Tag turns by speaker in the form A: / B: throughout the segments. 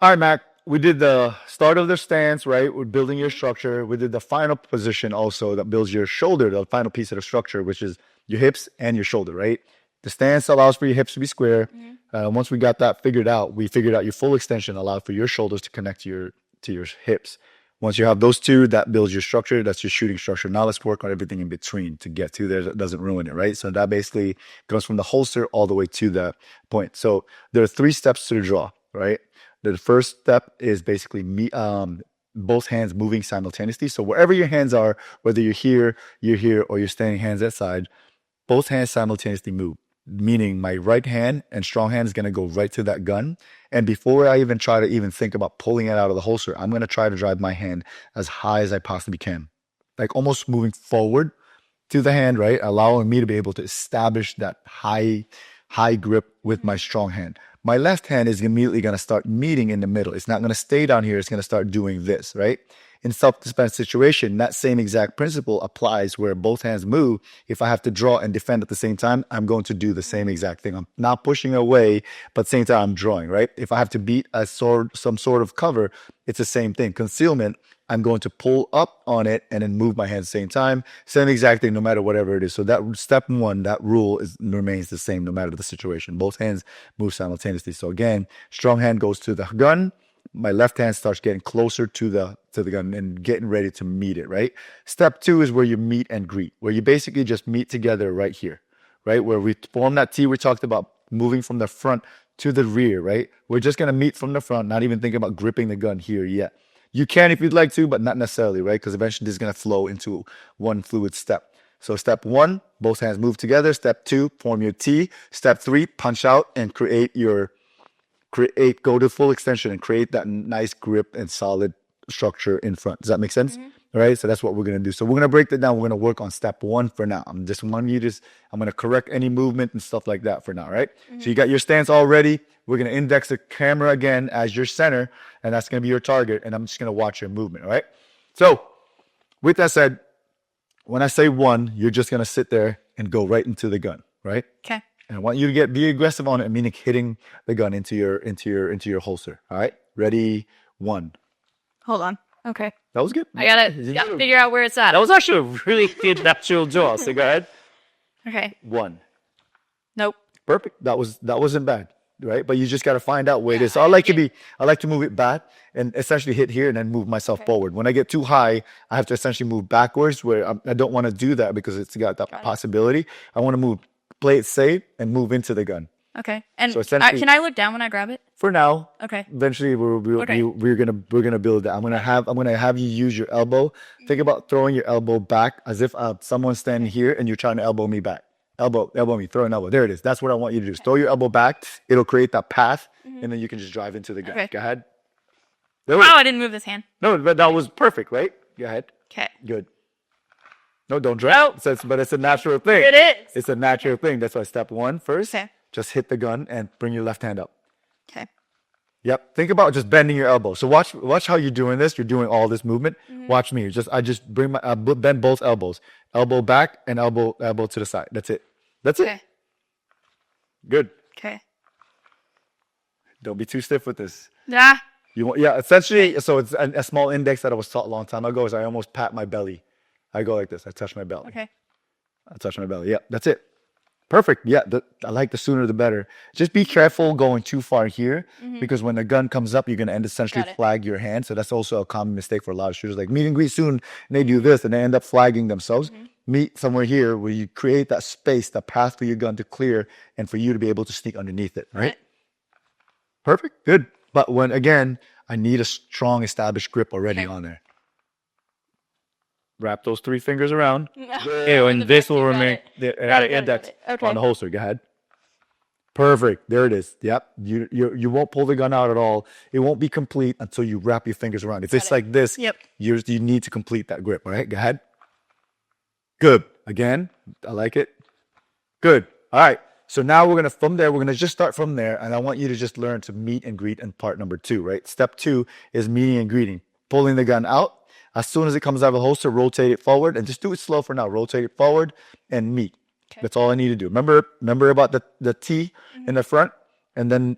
A: All right, Mac. We did the start of the stance, right? We're building your structure. We did the final position also that builds your shoulder, the final piece of the structure, which is your hips and your shoulder, right? The stance allows for your hips to be square. Once we got that figured out, we figured out your full extension allowed for your shoulders to connect to your hips. Once you have those two, that builds your structure. That's your shooting structure. Now let's work on everything in between to get to there that doesn't ruin it, right? So that basically goes from the holster all the way to that point. So there are 3 steps to the draw, right? The first step is basically both hands moving simultaneously. So wherever your hands are, whether you're here, or you're standing hands at side, both hands simultaneously move. Meaning my right hand and strong hand is going to go right to that gun. And before I even try to even think about pulling it out of the holster, I'm going to try to drive my hand as high as I possibly can. Like almost moving forward to the hand, right? Allowing me to be able to establish that high grip with my strong hand. My left hand is immediately going to start meeting in the middle. It's not going to stay down here. It's going to start doing this, right? In self-defense situation, that same exact principle applies where both hands move. If I have to draw and defend at the same time, I'm going to do the same exact thing. I'm not pushing away, but at the same time, I'm drawing, right? If I have to beat some sort of cover, it's the same thing. Concealment, I'm going to pull up on it and then move my hand at the same time. Same exact thing, no matter whatever it is. So that step 1, that rule remains the same no matter the situation. Both hands move simultaneously. So again, strong hand goes to the gun. My left hand starts getting closer to the gun and getting ready to meet it, right? Step 2 is where you meet and greet, where you basically just meet together right here, right? Where we form that T we talked about, moving from the front to the rear, right? We're just going to meet from the front, not even thinking about gripping the gun here yet. You can if you'd like to, but not necessarily, right? Because eventually this is going to flow into one fluid step. So step 1, both hands move together. Step 2, form your T. Step 3, punch out and go to full extension and create that nice grip and solid structure in front. Does that make sense? All right. So that's what we're going to do. So we're going to break that down. We're going to work on step 1 for now. I'm going to correct any movement and stuff like that for now. Right. So you got your stance all ready. We're going to index the camera again as your center, and that's going to be your target. And I'm just going to watch your movement. All right. So with that said, when I say 1, you're just going to sit there and go right into the gun. Right.
B: Okay.
A: And I want you to be aggressive on it, meaning hitting the gun into your holster. All right, ready? 1.
B: Hold on. Okay.
A: That was good.
B: I gotta figure out where it's at.
C: That was actually a really good natural draw. So go ahead.
B: Okay.
A: 1.
B: Nope.
A: Perfect. That wasn't bad, right? But you just got to find out where it is. So I like to move it back and essentially hit here and then move myself forward. When I get too high, I have to essentially move backwards. Where I don't want to do that because it's got that possibility. I want to play it safe and move into the gun.
B: Okay. And
A: so can
B: I look down when I grab it?
A: For now.
B: Okay.
A: Eventually, we're gonna build that. I'm gonna have you use your elbow. Think about throwing your elbow back as if someone's standing here and you're trying to elbow me back. Elbow me. Throw an elbow. There it is. That's what I want you to do. Throw your elbow back. It'll create that path, and then you can just drive into the gun.
B: Okay.
A: Go ahead.
B: Wow, I didn't move this hand.
A: No, but that was perfect, right? Go ahead.
B: Okay.
A: Good. No, don't drag.
B: Nope.
A: But it's a natural thing.
B: It is.
A: It's a natural thing. That's why step 1 first.
B: Okay.
A: Just hit the gun and bring your left hand up.
B: Okay.
A: Yep. Think about just bending your elbow. So watch how you're doing this. You're doing all this movement. Watch me. I just bring my bend both elbows. Elbow back and elbow to the side. That's it.
B: Okay.
A: Good.
B: Okay.
A: Don't be too stiff with this.
B: Nah.
A: Essentially, so it's a small index that I was taught a long time ago is I almost pat my belly. I go like this. I touch my belly.
B: Okay.
A: I touch my belly. Yeah, that's it. Perfect. Yeah, I like the sooner the better. Just be careful going too far here because when the gun comes up, you're going to end essentially flag your hand. So that's also a common mistake for a lot of shooters. Like meet and greet soon, and they do this and they end up flagging themselves. Meet somewhere here where you create that space, that path for your gun to clear and for you to be able to sneak underneath it. Right? Perfect. Good. But again, I need a strong established grip already on there. Wrap those 3 fingers around.
C: And this will remain
A: index on the holster. Go ahead. Perfect. There it is. Yep. You won't pull the gun out at all. It won't be complete until you wrap your fingers around. If it's like this, you need to complete that grip. All right. Go ahead. Good. Again. I like it. Good. All right. So now we're going to just start from there. And I want you to just learn to meet and greet in part number 2, right? Step 2 is meeting and greeting. Pulling the gun out. As soon as it comes out of the holster, rotate it forward and just do it slow for now. Rotate it forward and meet. Okay. That's all I need to do. Remember about the T in the front? and then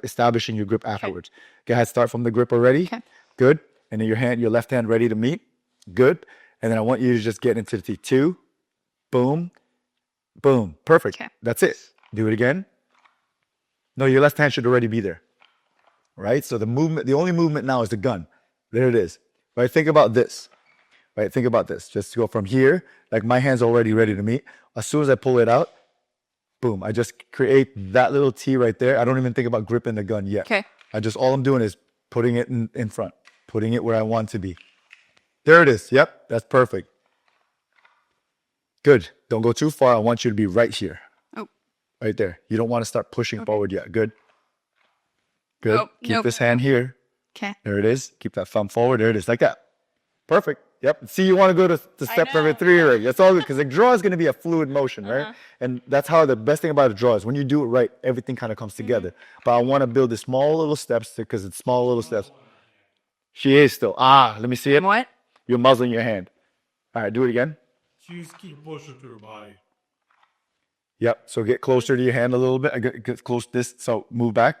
A: establishing your grip afterwards. Go ahead, start from the grip already.
B: Okay.
A: Good. And then your left hand ready to meet. Good. And then I want you to just get into the T. 2. Boom. Boom. Perfect.
B: Okay.
A: That's it. Do it again. No, your left hand should already be there. Right? So the only movement now is the gun. There it is. Right? Think about this. Right? Think about this. Just go from here, like my hand's already ready to meet. As soon as I pull it out, boom, I just create that little T right there. I don't even think about gripping the gun yet.
B: Okay.
A: All I'm doing is putting it in front, putting it where I want to be. There it is. Yep, that's perfect. Good. Don't go too far. I want you to be right here.
B: Oh.
A: Right there. You don't want to start pushing forward yet. Good. Good.
B: Oh,
A: Keep
B: nope.
A: this hand here.
B: Okay.
A: There it is. Keep that thumb forward. There it is. Like that. Perfect. Yep. See, you want to go to step number 3, right? That's all good because the draw is going to be a fluid motion, right? And that's how the best thing about a draw is when you do it right, everything kind of comes together. But I want to build the small little steps because it's small little steps. She is still. Let me see it.
B: What?
A: You're muzzling your hand. All right, do it again.
D: She's keep pushing to her body.
A: Yep. So get closer to your hand a little bit. Get close to this. So move back.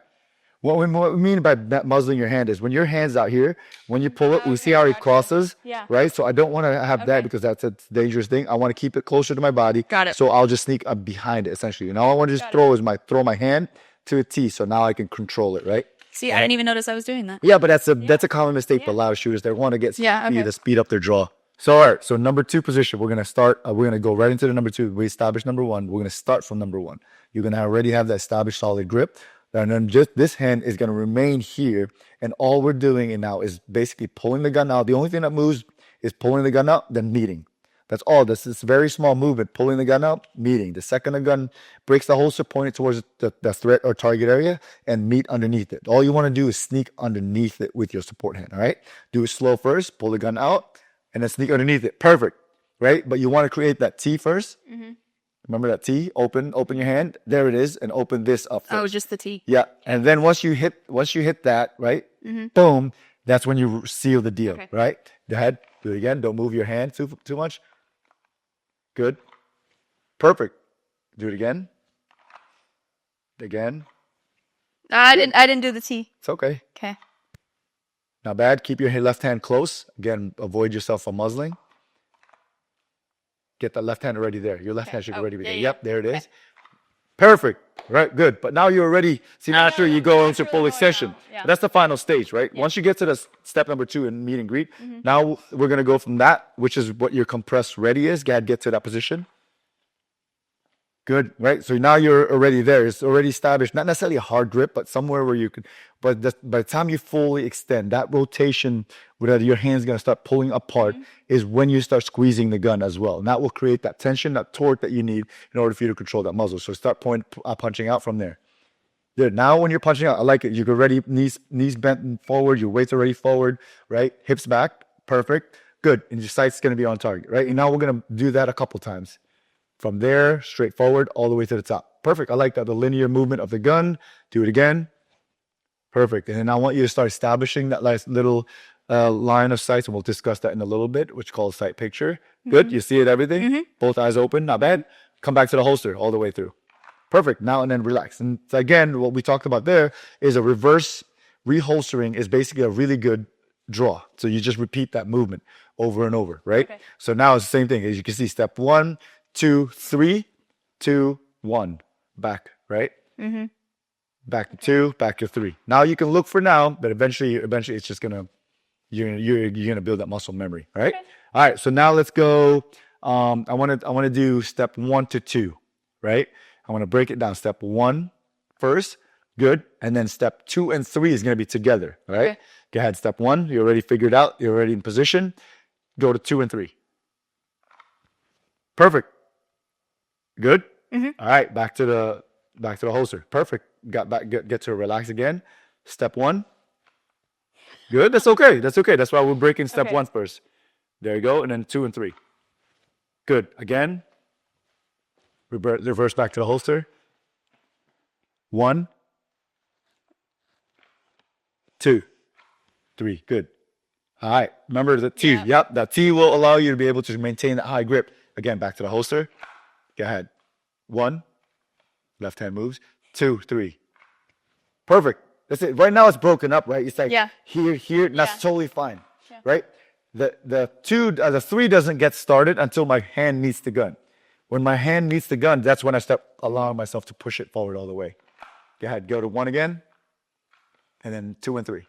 A: What we mean by muzzling your hand is when your hand's out here, when you pull it, we see how he crosses, right? So I don't want to have that because that's a dangerous thing. I want to keep it closer to my body.
B: Got it.
A: So I'll just sneak up behind it, essentially. And all I want to just throw my hand to a T. So now I can control it, right?
B: See, I didn't even notice I was doing that.
A: Yeah, but that's a common mistake for a lot of shooters. They want to get speed to speed up their draw. So all right, so number 2 position, we're gonna start. We're gonna go right into the number 2. We established number 1. We're gonna start from number 1. You're gonna already have that established solid grip, and then just this hand is gonna remain here. And all we're doing now is basically pulling the gun out. The only thing that moves is pulling the gun out, then meeting. That's all. This is very small movement. Pulling the gun out, meeting. The second the gun breaks the holster, point it towards the threat or target area, and meet underneath it. All you want to do is sneak underneath it with your support hand. All right. Do it slow first. Pull the gun out, and then sneak underneath it. Perfect. Right. But you want to create that T first. Remember that T? Open your hand. There it is, and open this up first.
B: Oh, just the T.
A: Yeah. And then once you hit that, right? Boom. That's when you seal the deal.
B: Okay.
A: Right. Go ahead. Do it again. Don't move your hand too much. Good. Perfect. Do it again. Again.
B: I didn't do the T.
A: It's okay.
B: Okay.
A: Not bad. Keep your left hand close. Again, avoid yourself from muzzling. Get that left hand already there. Your left hand should already be there. Yep, there it is. Perfect. Right, good. But now you're already, see, after you go into full extension.
B: Yeah.
A: That's the final stage, right? Once you get to the step number 2 in meet and greet, now we're going to go from that, which is what your compressed ready is. Get to that position. Good, right? So now you're already there. It's already established, not necessarily a hard grip, but somewhere where you could, by the time you fully extend, that rotation where your hand's going to start pulling apart is when you start squeezing the gun as well. And that will create that tension, that torque that you need in order for you to control that muzzle. So start punching out from there. Good. Now when you're punching out, I like it. You're ready, knees bent forward, your weight's already forward, right? Hips back, perfect. Good. And your sight's going to be on target, right? And now we're going to do that a couple times. From there, straight forward, all the way to the top. Perfect. I like that. The linear movement of the gun. Do it again. Perfect. And then I want you to start establishing that nice little line of sights, and we'll discuss that in a little bit, which is called sight picture. Good. You see it, everything? Both eyes open. Not bad. Come back to the holster all the way through. Perfect. Now and then relax. And again, what we talked about there is a reverse reholstering is basically a really good draw. So you just repeat that movement over and over, right?
B: Okay.
A: So now it's the same thing. As you can see, step 1, 2, 3, 2, 1. Back, right? Back to 2, back to 3. Now you can look for now, but eventually it's just gonna you're gonna build that muscle memory, right?
B: Okay.
A: All right. So now let's go. I want to do step 1 to 2, right? I want to break it down. Step 1 first, good, and then step 2 and 3 is gonna be together, all right?
B: Okay.
A: Go ahead. Step 1, you're already figured out. You're already in position. Go to 2 and 3. Perfect. Good. All right, back to the holster. Perfect. Got back. Get to relax again. Step 1. Good. That's okay. That's okay. That's why we're breaking step
B: Okay.
A: 1 first. There you go, and then 2 and 3. Good. Again. Reverse back to the holster. 1, 2, 3. Good. All right. Remember the T.
B: Yeah.
A: Yep. That T will allow you to be able to maintain that high grip. Again, back to the holster. Go ahead. 1. Left hand moves. 2, 3. Perfect. That's it. Right now it's broken up, right? It's like
B: Yeah.
A: here, and that's
B: Yeah.
A: totally fine,
B: Yeah.
A: right? The 3 doesn't get started until my hand meets the gun. When my hand meets the gun, that's when I start allowing myself to push it forward all the way. Go ahead, go to 1 again, and then 2 and 3.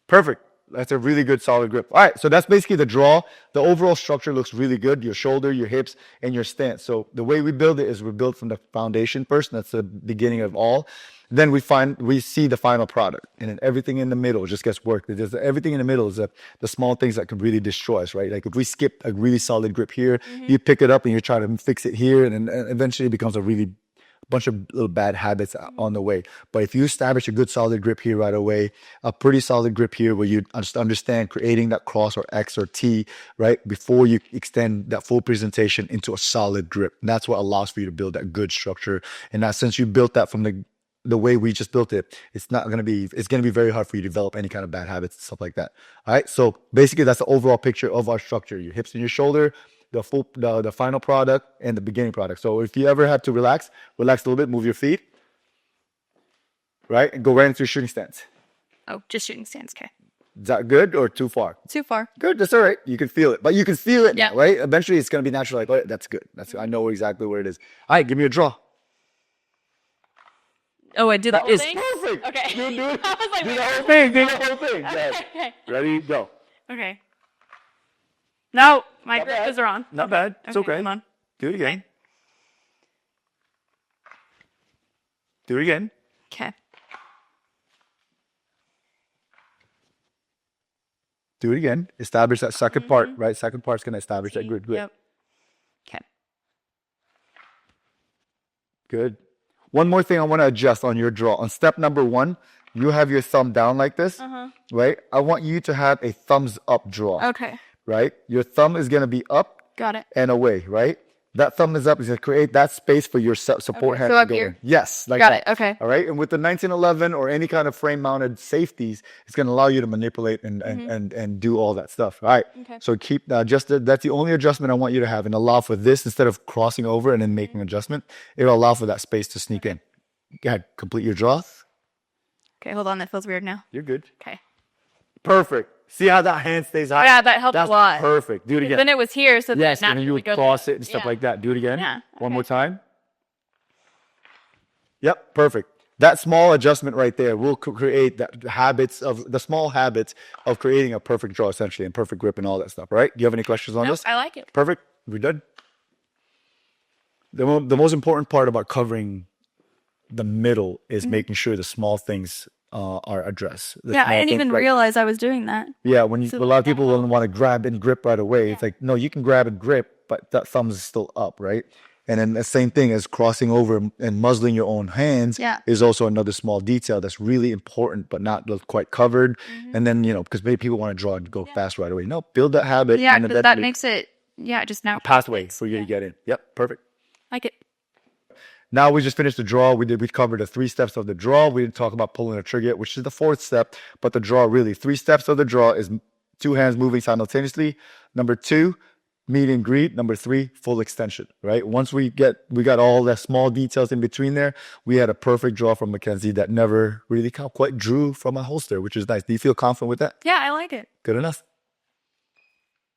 A: Perfect. That's a really good solid grip. All right, so that's basically the draw. The overall structure looks really good. Your shoulder, your hips, and your stance. So the way we build it is we build from the foundation first. That's the beginning of all. Then we see the final product, and then everything in the middle just gets worked. Everything in the middle is the small things that can really destroy us, right? Like if we skip a really solid grip here, you pick it up and you try to fix it here, and then eventually it becomes a really bunch of little bad habits on the way. But if you establish a good solid grip here right away, a pretty solid grip here where you just understand creating that cross or X or T, right, before you extend that full presentation into a solid grip. And that's what allows for you to build that good structure. And that since you built that from the way we just built it, it's going to be very hard for you to develop any kind of bad habits and stuff like that. All right. So basically that's the overall picture of our structure, your hips and your shoulder, the final product and the beginning product. So if you ever have to relax a little bit, move your feet, right? And go right into your shooting stance.
B: Oh, just shooting stance. Okay.
A: Is that good or too far?
B: Too far.
A: Good. That's all right. You can feel it, but you can feel it
B: Yeah.
A: now, right? Eventually it's going to be natural. Like, oh, that's good. I know exactly where it is. All right. Give me a draw.
B: Oh, I did the whole thing?
A: Perfect.
B: Okay.
A: Do it.
B: I was like,
A: Do
B: wait,
A: the whole thing. Do the whole thing.
B: Okay.
A: Yes.
B: Okay.
A: Ready? Go.
B: Okay. No, my
A: Not
B: grip
A: bad.
B: is wrong.
A: Not bad. It's okay.
B: Come on.
A: Do it again. Do it again.
B: Okay.
A: Do it again. Establish that second part, right? Second part's going to establish that good grip.
B: Yep. Okay.
A: Good. One more thing I want to adjust on your draw. On step number 1, you have your thumb down like this, right? I want you to have a thumbs up draw,
B: Okay.
A: right? Your thumb is going to be up
B: Got it.
A: and away, right? That thumb is up is going to create that space for your support hand
B: so
A: to
B: up
A: go
B: here.
A: in. Yes. Like
B: Got
A: that.
B: it. Okay.
A: All right. And with the 1911 or any kind of frame mounted safeties, it's going to allow you to manipulate and do all that stuff. All right.
B: Okay.
A: So keep that's the only adjustment I want you to have, and allow for this instead of crossing over and then making an adjustment. It'll allow for that space to sneak in. Go ahead. Complete your draw.
B: Okay, hold on. That feels weird now.
A: You're good.
B: Okay.
A: Perfect. See how that hand stays high?
B: Yeah, that helped
A: That's
B: a lot.
A: perfect. Do it again.
B: Then it was here, so
A: Yes,
B: then
A: and then you would
B: naturally
A: cross
B: goes-
A: it and stuff
B: yeah.
A: like that. Do it again.
B: Yeah,
A: One
B: okay.
A: more time. Yep, perfect. That small adjustment right there will create the small habits of creating a perfect draw, essentially, and perfect grip and all that stuff, right? Do you have any questions on
B: Nope,
A: this?
B: I like it.
A: Perfect. We're done. The most important part about covering the middle is making sure the small things are addressed. The
B: Yeah,
A: small
B: I didn't
A: things,
B: even
A: like-
B: realize I was doing that.
A: Yeah, when
B: So
A: a lot of
B: that
A: people don't want to grab and grip right away. It's like, no, you can grab and grip, but that thumb is still up, right? And then the same thing as crossing over and muzzling your own hands
B: Yeah.
A: is also another small detail that's really important, but not quite covered. And then, because maybe people want to draw and go fast right away. No, build that habit.
B: Yeah,
A: and
B: because that
A: eventually
B: makes it, just now.
A: pathway for you to get in. Yep, perfect.
B: Like it.
A: Now we just finished the draw. We covered the 3 steps of the draw. We didn't talk about pulling the trigger yet, which is the 4th step. But the draw, really, 3 steps of the draw is 2 hands moving simultaneously. Number 2, meet and greet. Number 3, full extension. Right. Once we got all the small details in between there, we had a perfect draw from Mackenzie that never really quite drew from a holster, which is nice. Do you feel confident with that?
B: Yeah, I like it.
A: Good enough.